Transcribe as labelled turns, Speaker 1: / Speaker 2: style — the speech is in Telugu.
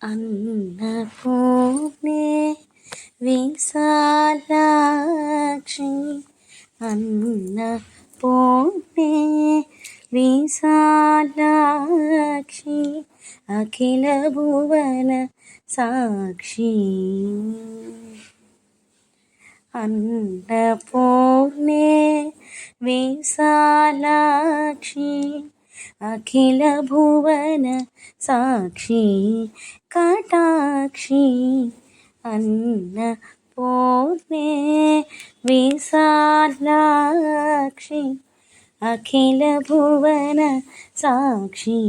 Speaker 1: అన్నపూర్ణే విశాలాక్షి అన్నపూర్ణే విశాలాక్షి అఖిల భువన సాక్షి అన్నపూర్ణే విశాలాక్షి అఖిల భువన సాక్షి కటాక్షి అన్నపూర్ణే విశాలాక్షి అఖిల భువన సాక్షి